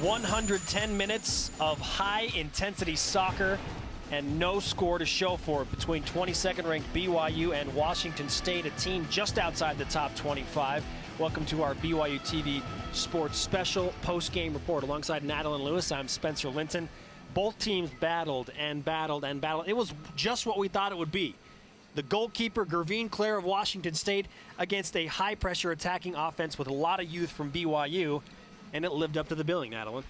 110 minutes of high-intensity soccer and no score to show for it between 22nd-ranked BYU and Washington State, a team just outside the top 25. Welcome to our BYU TV Sports Special post-game report. Alongside Natalie Lewis, I'm Spencer Linton. Both teams battled and battled and battled. It was just what we thought it would be. The goalkeeper, Gervine Clare of Washington State, against a high-pressure attacking offense with a lot of youth from BYU, and it lived up to the billing, Natalie.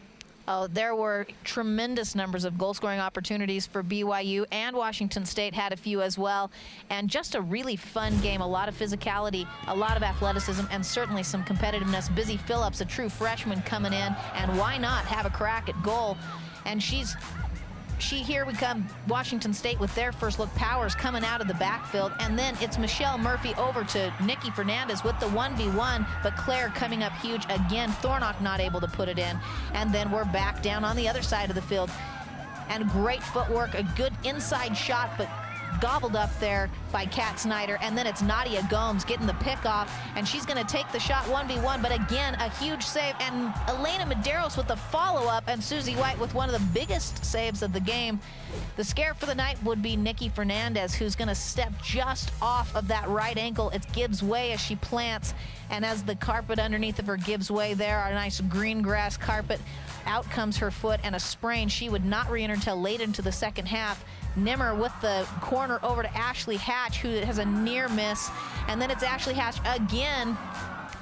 Oh, there were tremendous numbers of goal-scoring opportunities for BYU, and Washington State had a few as well. And just a really fun game, a lot of physicality, a lot of athleticism, and certainly some competitiveness. Busy Phillips, a true freshman, coming in, and why not have a crack at goal? And here we come, Washington State with their first look. Powers coming out of the backfield, and then it's Michelle Murphy over to Nikki Fernandez with the 1v1, but Claire coming up huge again. Thornock not able to put it in, and then we're back down on the other side of the field. And great footwork, a good inside shot, but gobbled up there by Kat Schneider, and then it's Nadia Gomes getting the pick off, and she's going to take the shot 1v1, but again a huge save, and Elena Medeiros with the follow-up, and Susie White with one of the biggest saves of the game. The scare for the night would be Nikki Fernandez, who's going to step just off of that right ankle. It gives way as she plants, and as the carpet underneath of her gives way there, our nice green grass carpet, out comes her foot and a sprain. She would not re-enter until late into the second half. Nimmer with the corner over to Ashley Hatch, who has a near miss, and then it's Ashley Hatch again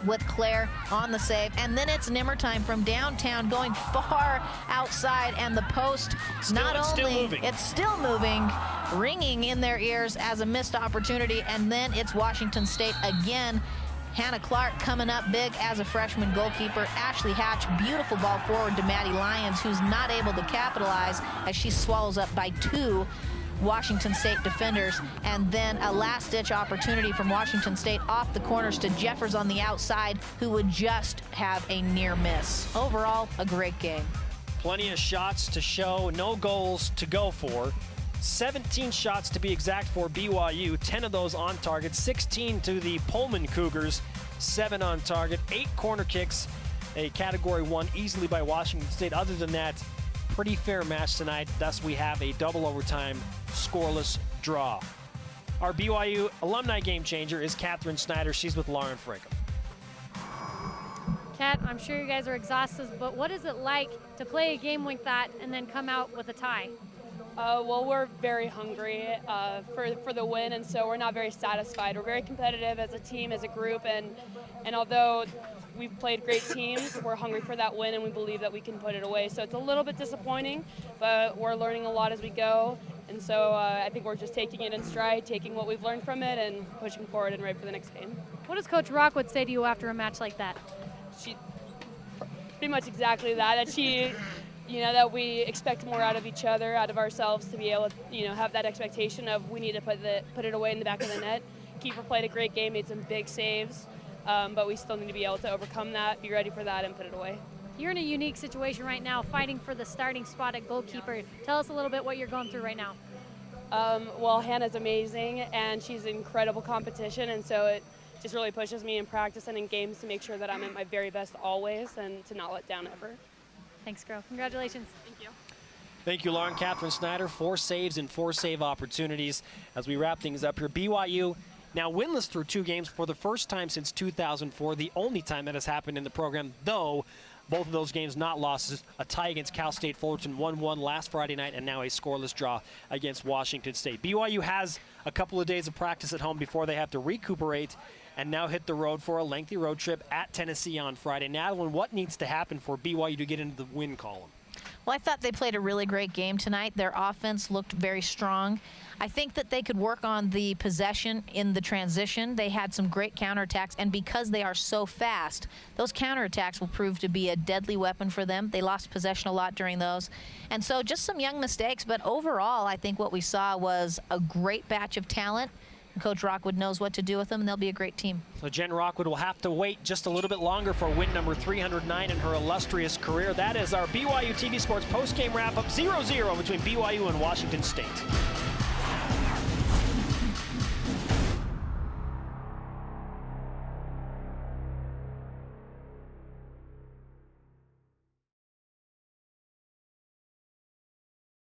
with Claire on the save, and then it's Nimmer time from downtown, going far outside, and the post it's still moving, ringing in their ears as a missed opportunity, and then it's Washington State again. Hannah Clark coming up big as a freshman goalkeeper. Ashley Hatch, beautiful ball forward to Maddie Lyons, who's not able to capitalize as she swallows up by two Washington State defenders. And then a last-ditch opportunity from Washington State off the corners to Jeffers on the outside, who would just have a near miss. Overall, a great game. Plenty of shots to show, no goals to go for. 17 shots to be exact for BYU, 10 of those on target, 16 to the Pullman Cougars, 7 on target, 8 corner kicks, a Category 1 easily by Washington State. Other than that, pretty fair match tonight. Thus, we have a double overtime scoreless draw. Our BYU alumni game changer is Catherine Schneider. She's with Lauren Frankel. Kat, I'm sure you guys are exhausted, but what is it like to play a game like that and then come out with a tie? Well, we're very hungry for the win, and so we're not very satisfied. We're very competitive as a team, as a group, and although we've played great teams, we're hungry for that win, and we believe that we can put it away. So it's a little bit disappointing, but we're learning a lot as we go, and so I think we're just taking it in stride, taking what we've learned from it, and pushing forward and ready for the next game. What does Coach Rockwood say to you after a match like that? She pretty much exactly that she. That we expect more out of each other, out of ourselves, to be able to, have that expectation of we need to put it away in the back of the net. Keeper played a great game, made some big saves, but we still need to be able to overcome that, be ready for that, and put it away. You're in a unique situation right now, fighting for the starting spot at goalkeeper. Tell us a little bit what you're going through right now. Well, Hannah's amazing, and she's incredible competition, and so it just really pushes me in practice and in games to make sure that I'm at my very best always and to not let down ever. Thanks, girl. Congratulations. Thank you. Thank you, Lauren. Catherine Schneider, 4 saves and 4 save opportunities. As we wrap things up here, BYU now winless through 2 games for the first time since 2004, the only time that has happened in the program, though both of those games not losses. A tie against Cal State Fullerton 1-1 last Friday night, and now a scoreless draw against Washington State. BYU has a couple of days of practice at home before they have to recuperate and now hit the road for a lengthy road trip at Tennessee on Friday. Natalie, what needs to happen for BYU to get into the win column? Well, I thought they played a really great game tonight. Their offense looked very strong. I think that they could work on the possession in the transition. They had some great counterattacks, and because they are so fast, those counterattacks will prove to be a deadly weapon for them. They lost possession a lot during those. And so just some young mistakes, but overall, I think what we saw was a great batch of talent. Coach Rockwood knows what to do with them, and they'll be a great team. So Jen Rockwood will have to wait just a little bit longer for win number 309 in her illustrious career. That is our BYU TV Sports postgame wrap-up, 0-0 between BYU and Washington State.